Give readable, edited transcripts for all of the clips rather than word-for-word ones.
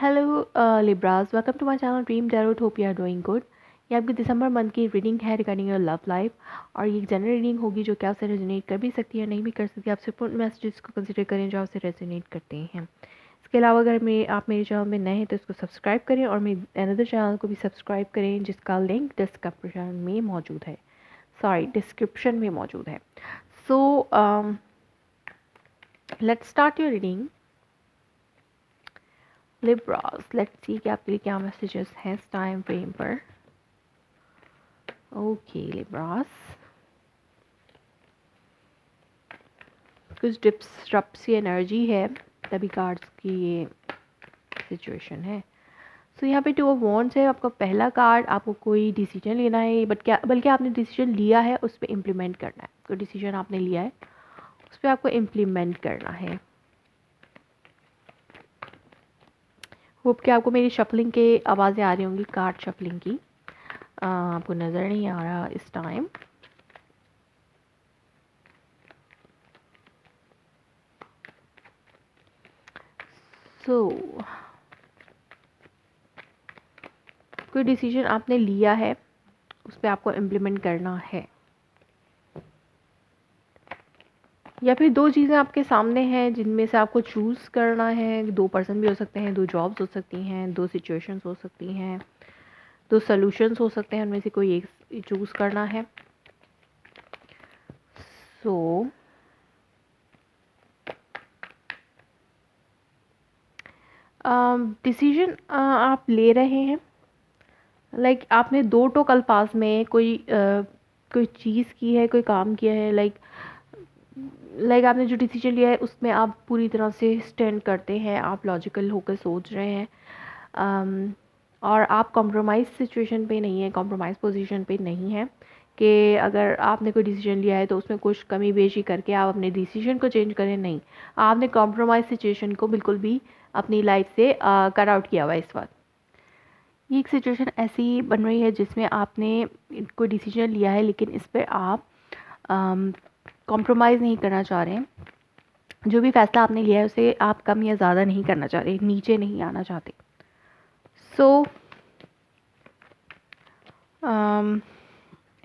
Hello Libras, welcome to my channel dream tarot. Hope you are doing good. ये आपकी दिसंबर month की reading है रिगार्डिंग योर लव लाइफ, और ये जनरल रीडिंग होगी जो कि आपसे रेजोनेट कर भी सकती है, नहीं भी कर सकती। आप सिर्फ उन मैसेजेस को कंसिडर करें जो आपसे रेजोनेट करते हैं। इसके अलावा अगर आप मेरे चैनल में नए हैं तो इसको सब्सक्राइब करें, और मेरे अनदर चैनल को भी सब्सक्राइब करें जिसका लिंक डिस्क्रिप्शन में मौजूद है। डिस्क्रिप्शन में मौजूद है। So let's start your reading Libras. Let's see कि आपके लिए क्या मैसेजेस हैं इस टाइम फ्रेम पर। ओके लिब्रास, कुछ डिस्टर्ब सी एनर्जी है, तभी कार्ड्स की ये सिचुएशन है। सो यहाँ पे 2 ऑफ वॉन्ड्स है। आपका पहला कार्ड, आपको कोई डिसीजन लेना है, बल्कि आपने डिसीजन लिया है उस पर इम्प्लीमेंट करना है। कोई डिसीजन आपने लिया है उस पर आपको इम्प्लीमेंट करना है। होप कि आपको मेरी शफलिंग के आवाज़ें आ रही होंगी, कार्ड शफलिंग की। आपको नज़र नहीं आ रहा इस टाइम। सो कोई डिसीजन आपने लिया है उस पर आपको इम्प्लीमेंट करना है, या फिर 2 चीज़ें आपके सामने हैं जिनमें से आपको चूज़ करना है। 2 पर्सन भी हो सकते हैं, 2 जॉब्स हो सकती हैं, 2 सिचुएशंस हो सकती हैं, 2 सॉल्यूशंस हो सकते हैं, उनमें से कोई एक चूज़ करना है। सो डिसीजन आप ले रहे हैं, आपने 2 टोक अल्फाज में कोई चीज़ की है, कोई काम किया है। आपने जो डिसीजन लिया है उसमें आप पूरी तरह से स्टैंड करते हैं, आप लॉजिकल होकर सोच रहे हैं, और आप कॉम्प्रोमाइज़ सिचुएशन पे नहीं है, कॉम्प्रोमाइज़ पोजीशन पे नहीं है कि अगर आपने कोई डिसीजन लिया है तो उसमें कुछ कमी बेशी करके आप अपने डिसीजन को चेंज करें। नहीं, आपने कॉम्प्रोमाइज़ सिचुएशन को बिल्कुल भी अपनी लाइफ से कट आउट किया हुआ है इस वक्त। ये एक सिचुएशन ऐसी बन रही है जिसमें आपने कोई डिसीजन लिया है, लेकिन इस पर आप कॉम्प्रोमाइज़ नहीं करना चाह रहे हैं। जो भी फैसला आपने लिया है उसे आप कम या ज़्यादा नहीं करना चाह रहे, नीचे नहीं आना चाहते। सो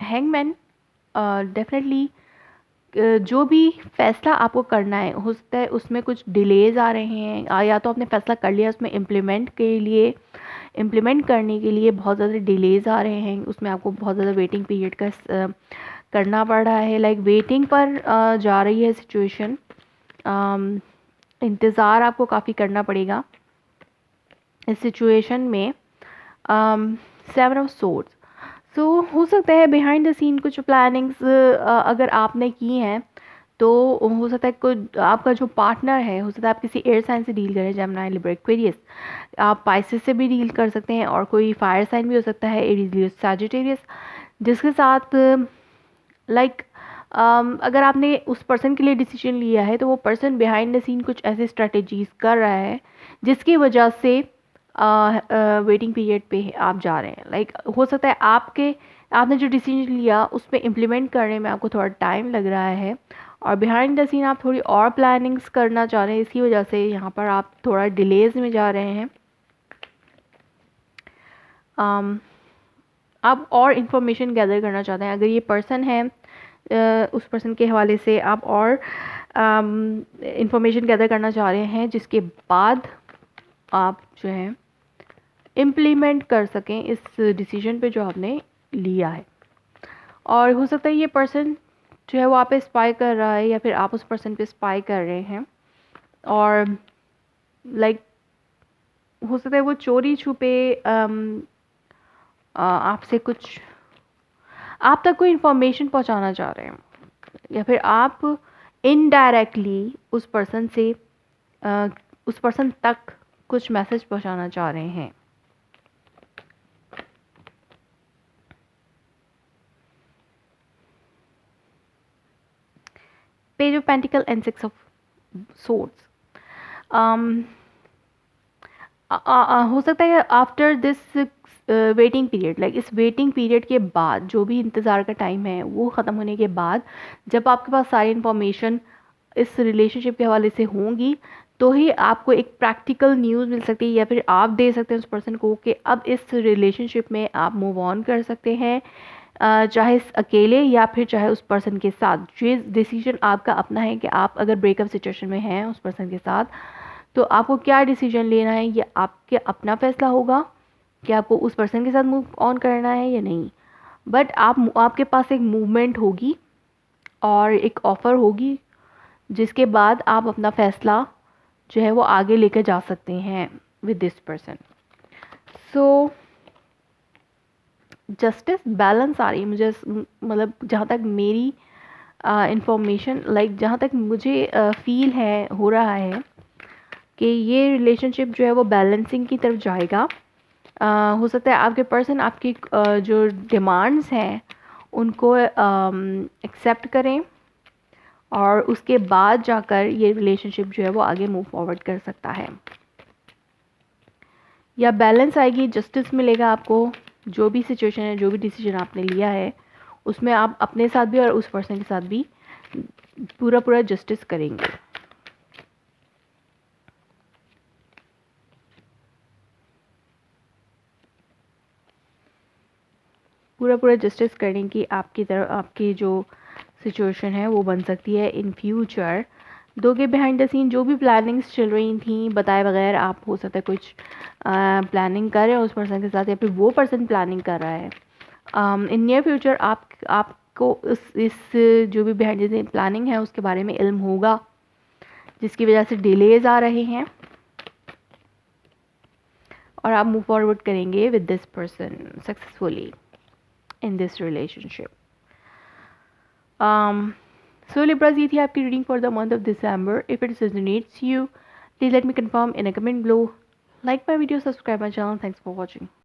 हैंगमैन, डेफिनेटली जो भी फैसला आपको करना है हो सकता है उसमें कुछ डिलेज आ रहे हैं, या तो आपने फैसला कर लिया, उसमें इम्प्लीमेंट करने के लिए बहुत ज़्यादा डिलेज आ रहे हैं, उसमें आपको बहुत ज़्यादा वेटिंग पीरियड का करना पड़ रहा है। वेटिंग पर जा रही है सिचुएशन। इंतज़ार आपको काफ़ी करना पड़ेगा इस सिचुएशन में। 7 ऑफ सोर्ड्स। सो हो सकता है बिहाइंड द सीन कुछ प्लानिंग्स अगर आपने की हैं तो हो सकता है कोई आपका जो पार्टनर है, हो सकता है आप किसी एयर साइन से डील करें, जेमिनी, लिब्रा, एक्वेरियस। आप पाइसेस से भी डील कर सकते हैं, और कोई फायर साइन भी हो सकता है, एरीज, लियो, सैजिटेरियस, जिसके साथ अगर आपने उस पर्सन के लिए डिसीजन लिया है तो वो पर्सन बिहाइंड द सीन कुछ ऐसे स्ट्रेटजीज कर रहा है जिसकी वजह से वेटिंग पीरियड पे आप जा रहे हैं। हो सकता है आपने जो डिसीजन लिया उस पर इम्प्लीमेंट करने में आपको थोड़ा टाइम लग रहा है, और बिहाइंड द सीन आप थोड़ी और प्लानिंग्स करना चाह रहे हैं, इसी वजह से यहाँ पर आप थोड़ा डिलेज में जा रहे हैं। आप और इन्फॉर्मेशन गैदर करना चाहते हैं। अगर ये पर्सन है, उस पर्सन के हवाले से आप और इन्फॉर्मेशन गैदर करना चाह रहे हैं जिसके बाद आप जो है इम्प्लीमेंट कर सकें इस डिसीजन पे जो आपने लिया है। और हो सकता है ये पर्सन जो है वो आप पे स्पाई कर रहा है, या फिर आप उस पर्सन पे स्पाई कर रहे हैं, और हो सकता है वो चोरी छुपे आपसे कुछ आप तक कोई इन्फॉर्मेशन पहुंचाना चाह रहे हैं, या फिर आप इनडायरेक्टली उस पर्सन तक कुछ मैसेज पहुंचाना चाह रहे हैं। Page of pentacle and 6 of swords. हो सकता है आफ्टर दिस वेटिंग पीरियड, इस वेटिंग पीरियड के बाद, जो भी इंतज़ार का टाइम है वो ख़त्म होने के बाद, जब आपके पास सारी इन्फॉर्मेशन इस रिलेशनशिप के हवाले से होंगी, तो ही आपको एक प्रैक्टिकल न्यूज़ मिल सकती है, या फिर आप दे सकते हैं उस पर्सन को कि अब इस रिलेशनशिप में आप मूव ऑन कर सकते हैं, चाहे अकेले या फिर चाहे उस पर्सन के साथ। ये डिसीजन आपका अपना है कि आप अगर ब्रेकअप सिचुएशन में हैं उस पर्सन के साथ, तो आपको क्या डिसीजन लेना है, ये आपके अपना फैसला होगा कि आपको उस पर्सन के साथ मूव ऑन करना है या नहीं। बट आपके पास एक मूवमेंट होगी और एक ऑफ़र होगी, जिसके बाद आप अपना फ़ैसला जो है वो आगे लेकर जा सकते हैं with this person. So justice balance आ रही है मुझे, मतलब जहाँ तक मेरी इंफॉर्मेशन, जहाँ तक मुझे फील है, हो रहा है कि ये रिलेशनशिप जो है वो बैलेंसिंग की तरफ जाएगा। हो सकता है आपके पर्सन आपकी जो डिमांड्स हैं उनको एक्सेप्ट करें, और उसके बाद जाकर ये रिलेशनशिप जो है वो आगे मूव फॉरवर्ड कर सकता है, या बैलेंस आएगी, जस्टिस मिलेगा आपको। जो भी सिचुएशन है, जो भी डिसीजन आपने लिया है, उसमें आप अपने साथ भी और उस पर्सन के साथ भी पूरा जस्टिस करेंगे। पूरा जस्टिस करने की आपकी तरफ आपकी जो सिचुएशन है वो बन सकती है इन फ्यूचर। दो के बिहाइंड द सीन जो भी प्लानिंग्स चल रही थी बताए बगैर, आप हो सकता है कुछ प्लानिंग कर रहे हो उस पर्सन के साथ, या फिर वो पर्सन प्लानिंग कर रहा है। इन नियर फ्यूचर आपको इस जो भी बिहाइंड द सीन प्लानिंग है उसके बारे में इल्म होगा, जिसकी वजह से डिलेज आ रहे हैं, और आप मूव फॉरवर्ड करेंगे with this person successfully in this relationship. So Libras, ये थी आपकी reading for the month of December. If it resonates you, please let me confirm in a comment below. Like my video, subscribe my channel. Thanks for watching.